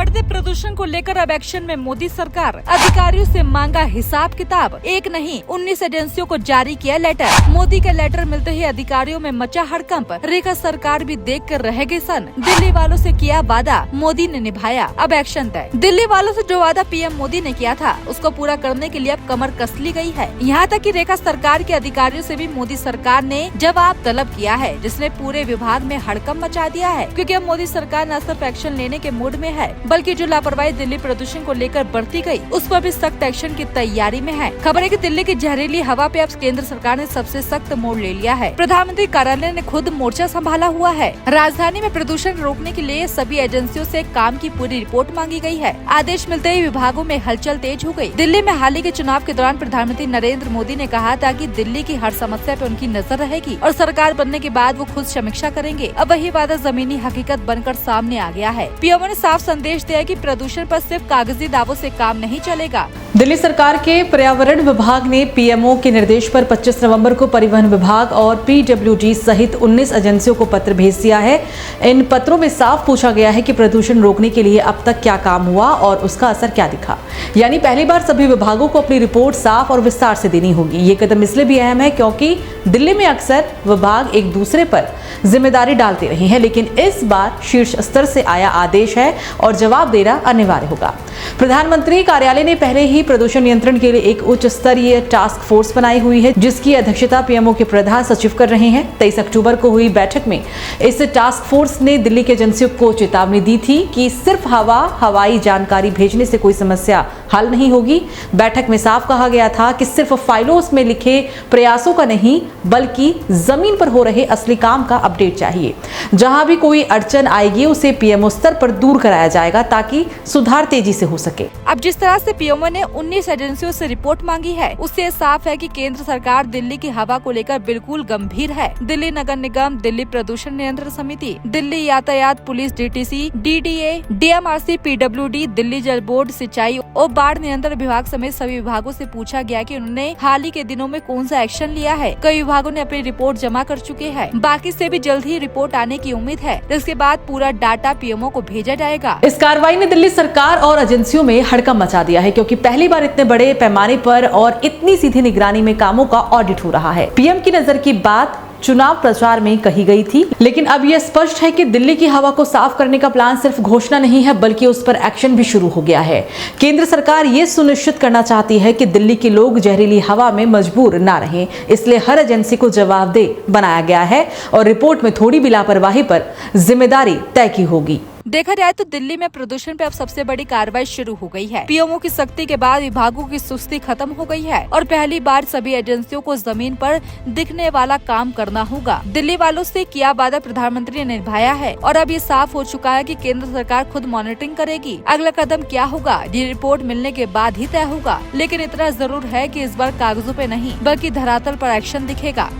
बढ़ते प्रदूषण को लेकर अब एक्शन में मोदी सरकार। अधिकारियों से मांगा हिसाब किताब। एक नहीं 19 एजेंसियों को जारी किया लेटर। मोदी का लेटर मिलते ही अधिकारियों में मचा हड़कंप। रेखा सरकार भी देख कर रह गई सन। दिल्ली वालों से किया वादा, मोदी ने निभाया, अब एक्शन तय। दिल्ली वालों से जो वादा पीएम मोदी ने किया था उसको पूरा करने के लिए अब कमर कस ली गई है। यहाँ तक कि रेखा सरकार के अधिकारियों से भी मोदी सरकार ने जवाब तलब किया है, जिसने पूरे विभाग में हड़कंप मचा दिया है। क्योंकि अब मोदी सरकार न सिर्फ एक्शन लेने के मूड में है, बल्कि जो लापरवाही दिल्ली प्रदूषण को लेकर बरती गई उस पर भी सख्त एक्शन की तैयारी में है। खबर है कि दिल्ली की जहरीली हवा पे अब केंद्र सरकार ने सबसे सख्त मोड़ ले लिया है। प्रधानमंत्री कार्यालय ने खुद मोर्चा संभाला हुआ है। राजधानी में प्रदूषण रोकने के लिए सभी एजेंसियों से काम की पूरी रिपोर्ट मांगी गई है। आदेश मिलते ही विभागों में हलचल तेज हो गई। दिल्ली में हाल ही के चुनाव के दौरान प्रधानमंत्री नरेंद्र मोदी ने कहा था कि दिल्ली की हर समस्या पे उनकी नजर रहेगी और सरकार बनने के बाद वो खुद समीक्षा करेंगे। अब वही वादा जमीनी हकीकत बनकर सामने आ गया है। पीएम ने साफ संदेश दिया कि प्रदूषण पर सिर्फ कागजी दावों से काम नहीं चलेगा। दिल्ली सरकार के पर्यावरण विभाग ने पीएमओ के निर्देश पर 25 नवंबर को परिवहन विभाग और पीडब्ल्यूडी सहित 19 एजेंसियों को पत्र भेज दिया है। इन पत्रों में साफ पूछा गया है कि प्रदूषण रोकने के लिए अब तक क्या काम हुआ और उसका असर क्या दिखा। यानी पहली बार सभी विभागों को अपनी रिपोर्ट साफ और विस्तार से देनी होगी। ये कदम इसलिए भी अहम है क्योंकि दिल्ली में अक्सर विभाग एक दूसरे पर जिम्मेदारी डालते रहे हैं, लेकिन इस बार शीर्ष स्तर से आया आदेश है और जवाब देना अनिवार्य होगा। प्रधानमंत्री कार्यालय ने पहले ही प्रदूषण नियंत्रण के लिए एक उच्च स्तरीय टास्क फोर्स बनाई हुई है, जिसकी अध्यक्षता पीएमओ के प्रधान सचिव कर रहे हैं। 23 अक्टूबर को हुई बैठक में इस टास्क फोर्स ने दिल्ली की एजेंसियों को चेतावनी दी थी कि सिर्फ हवाई जानकारी भेजने से कोई समस्या हल नहीं होगी। बैठक में साफ कहा गया था कि सिर्फ फाइलों में लिखे प्रयासों का नहीं, बल्कि जमीन पर हो रहे असली काम का अपडेट चाहिए। जहां भी कोई अड़चन आएगी उसे पीएमओ स्तर पर दूर कराया जाएगा ताकि सुधार तेजी से हो सके। अब जिस तरह से पीएमओ ने 19 एजेंसियों से रिपोर्ट मांगी है, उससे साफ है कि केंद्र सरकार दिल्ली की हवा को लेकर बिल्कुल गंभीर है। दिल्ली नगर निगम, दिल्ली प्रदूषण नियंत्रण समिति, दिल्ली यातायात police DTC, DDA, DMRC, PWD, Delhi जल बोर्ड, सिंचाई और बाढ़ नियंत्रण विभाग समेत सभी विभागों से पूछा गया कि उन्होंने हाल ही के दिनों में कौन सा एक्शन लिया है। कई विभागों ने अपनी रिपोर्ट जमा कर चुके हैं। बाकी से भी जल्द ही रिपोर्ट आने की उम्मीद है। इसके बाद पूरा डाटा पीएमओ को भेजा जाएगा। इस कार्रवाई ने दिल्ली सरकार और एजेंसियों में हड़कंप मचा दिया है, क्योंकि पहली बार इतने बड़े पैमाने पर और इतनी सीधी निगरानी में कामों का ऑडिट हो रहा है। पीएम की नजर की बात चुनाव प्रचार में कही गई थी, लेकिन अब यह स्पष्ट है कि दिल्ली की हवा को साफ करने का प्लान सिर्फ घोषणा नहीं है, बल्कि उस पर एक्शन भी शुरू हो गया है। केंद्र सरकार ये सुनिश्चित करना चाहती है कि दिल्ली के लोग जहरीली हवा में मजबूर ना रहें, इसलिए हर एजेंसी को जवाबदेह बनाया गया है और रिपोर्ट में थोड़ी भी लापरवाही पर जिम्मेदारी तय की होगी। देखा जाए तो दिल्ली में प्रदूषण पे अब सबसे बड़ी कार्रवाई शुरू हो गई है। पीएमओ की सख्ती के बाद विभागों की सुस्ती खत्म हो गई है और पहली बार सभी एजेंसियों को जमीन पर दिखने वाला काम करना होगा। दिल्ली वालों से किया वादा प्रधानमंत्री ने निभाया है और अब ये साफ हो चुका है कि केंद्र सरकार खुद मॉनिटरिंग करेगी। अगला कदम क्या होगा ये रिपोर्ट मिलने के बाद ही तय होगा, लेकिन इतना जरूर है कि इस बार कागजों पे नहीं बल्कि धरातल पर एक्शन दिखेगा।